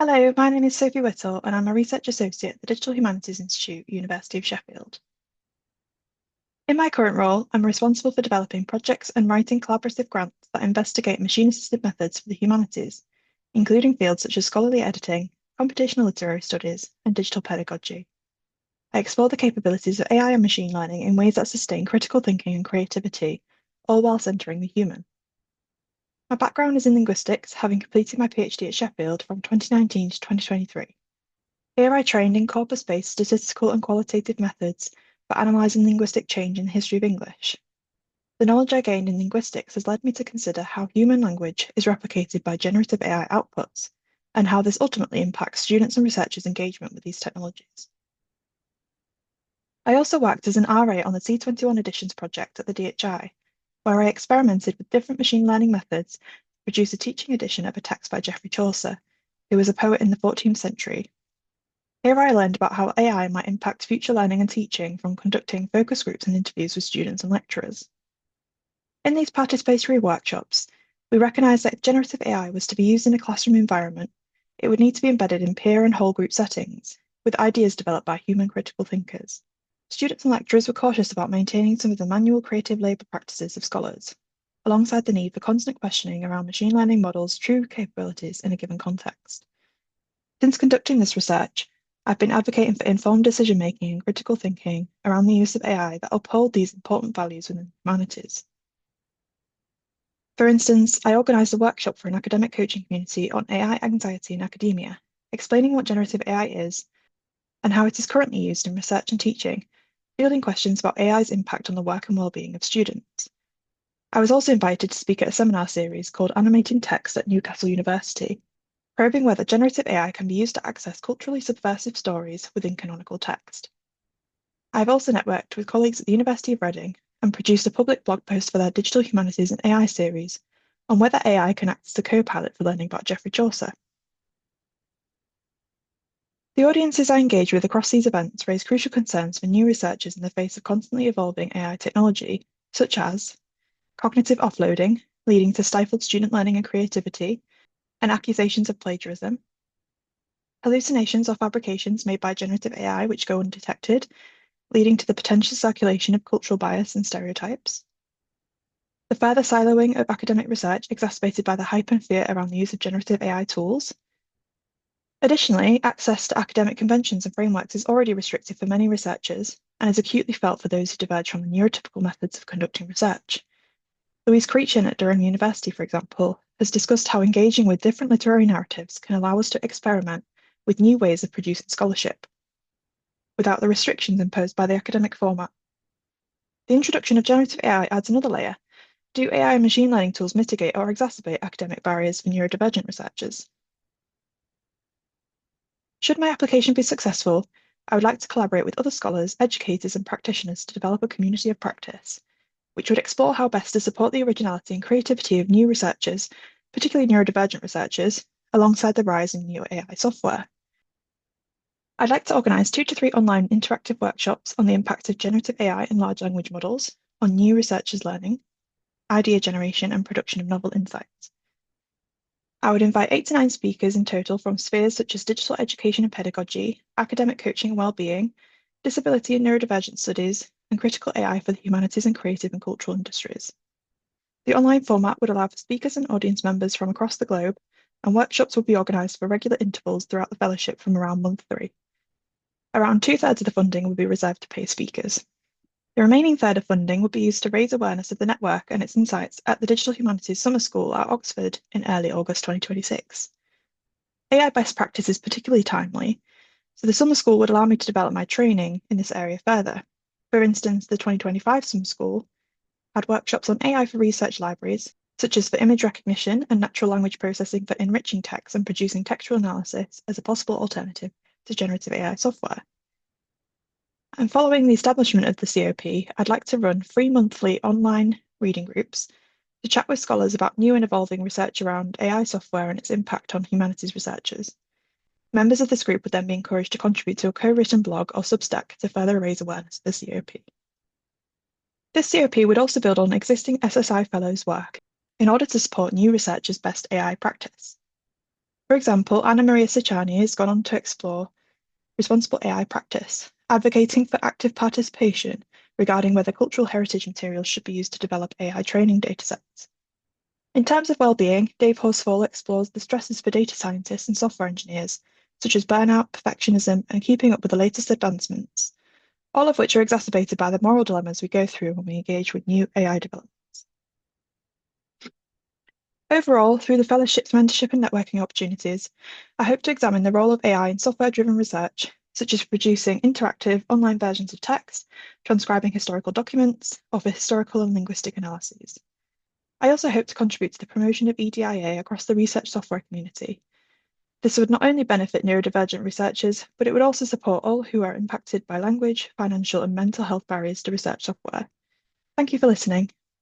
Hello, my name is Sophie Whittle, and I'm a Research Associate at the Digital Humanities Institute, University of Sheffield. In my current role, I'm responsible for developing projects and writing collaborative grants that investigate machine-assisted methods for the humanities, including fields such as scholarly editing, computational literary studies, and digital pedagogy. I explore the capabilities of AI and machine learning in ways that sustain critical thinking and creativity, all while centering the human. My background is in linguistics, having completed my PhD at Sheffield from 2019 to 2023. Here I trained in corpus-based statistical and qualitative methods for analysing linguistic change in the history of English. The knowledge I gained in linguistics has led me to consider how human language is replicated by generative AI outputs, and how this ultimately impacts students' and researchers' engagement with these technologies. I also worked as an RA on the C21 Editions project at the DHI, where I experimented with different machine learning methods to produce a teaching edition of a text by Geoffrey Chaucer, who was a poet in the 14th century. Here I learned about how AI might impact future learning and teaching from conducting focus groups and interviews with students and lecturers. In these participatory workshops, we recognised that if generative AI was to be used in a classroom environment, it would need to be embedded in peer and whole group settings, with ideas developed by human critical thinkers. Students and lecturers were cautious about maintaining some of the manual creative labour practices of scholars, alongside the need for constant questioning around machine learning models' true capabilities in a given context. Since conducting this research, I've been advocating for informed decision-making and critical thinking around the use of AI that uphold these important values within humanities. For instance, I organised a workshop for an academic coaching community on AI anxiety in academia, explaining what generative AI is and how it is currently used in research and teaching, fielding questions about AI's impact on the work and well-being of students. I was also invited to speak at a seminar series called Animating Text at Newcastle University, probing whether generative AI can be used to access culturally subversive stories within canonical text. I've also networked with colleagues at the University of Reading and produced a public blog post for their Digital Humanities and AI series on whether AI can act as a co-pilot for learning about Geoffrey Chaucer. The audiences I engage with across these events raise crucial concerns for new researchers in the face of constantly evolving AI technology, such as cognitive offloading, leading to stifled student learning and creativity, and accusations of plagiarism, hallucinations or fabrications made by generative AI which go undetected, leading to the potential circulation of cultural bias and stereotypes, the further siloing of academic research exacerbated by the hype and fear around the use of generative AI tools. Additionally, access to academic conventions and frameworks is already restricted for many researchers and is acutely felt for those who diverge from the neurotypical methods of conducting research. Louise Creechin at Durham University, for example, has discussed how engaging with different literary narratives can allow us to experiment with new ways of producing scholarship, without the restrictions imposed by the academic format. The introduction of generative AI adds another layer. Do AI and machine learning tools mitigate or exacerbate academic barriers for neurodivergent researchers? Should my application be successful, I would like to collaborate with other scholars, educators, and practitioners to develop a community of practice, which would explore how best to support the originality and creativity of new researchers, particularly neurodivergent researchers, alongside the rise in new AI software. I'd like to organise 2 to 3 online interactive workshops on the impact of generative AI and large language models on new researchers' learning, idea generation, and production of novel insights. I would invite 8 to 9 speakers in total from spheres such as digital education and pedagogy, academic coaching and well-being, disability and neurodivergent studies, and critical AI for the humanities and creative and cultural industries. The online format would allow for speakers and audience members from across the globe, and workshops would be organised for regular intervals throughout the fellowship from around month 3. Around 2/3 of the funding would be reserved to paid speakers. The remaining third of funding would be used to raise awareness of the network and its insights at the Digital Humanities Summer School at Oxford in early August 2026. AI best practice is particularly timely, so the summer school would allow me to develop my training in this area further. For instance, the 2025 summer school had workshops on AI for research libraries, such as for image recognition and natural language processing for enriching text and producing textual analysis as a possible alternative to generative AI software. And following the establishment of the COP, I'd like to run 3 monthly online reading groups to chat with scholars about new and evolving research around AI software and its impact on humanities researchers. Members of this group would then be encouraged to contribute to a co-written blog or Substack to further raise awareness of the COP. This COP would also build on existing SSI Fellows' work in order to support new researchers' best AI practice. For example, Anna Maria Sicciani has gone on to explore responsible AI practice, advocating for active participation regarding whether cultural heritage materials should be used to develop AI training datasets. In terms of well-being, Dave Horsfall explores the stresses for data scientists and software engineers, such as burnout, perfectionism, and keeping up with the latest advancements, all of which are exacerbated by the moral dilemmas we go through when we engage with new AI developments. Overall, through the fellowship's mentorship and networking opportunities, I hope to examine the role of AI in software-driven research, such as producing interactive online versions of text, transcribing historical documents, or for historical and linguistic analyses. I also hope to contribute to the promotion of EDIA across the research software community. This would not only benefit neurodivergent researchers, but it would also support all who are impacted by language, financial, and mental health barriers to research software. Thank you for listening.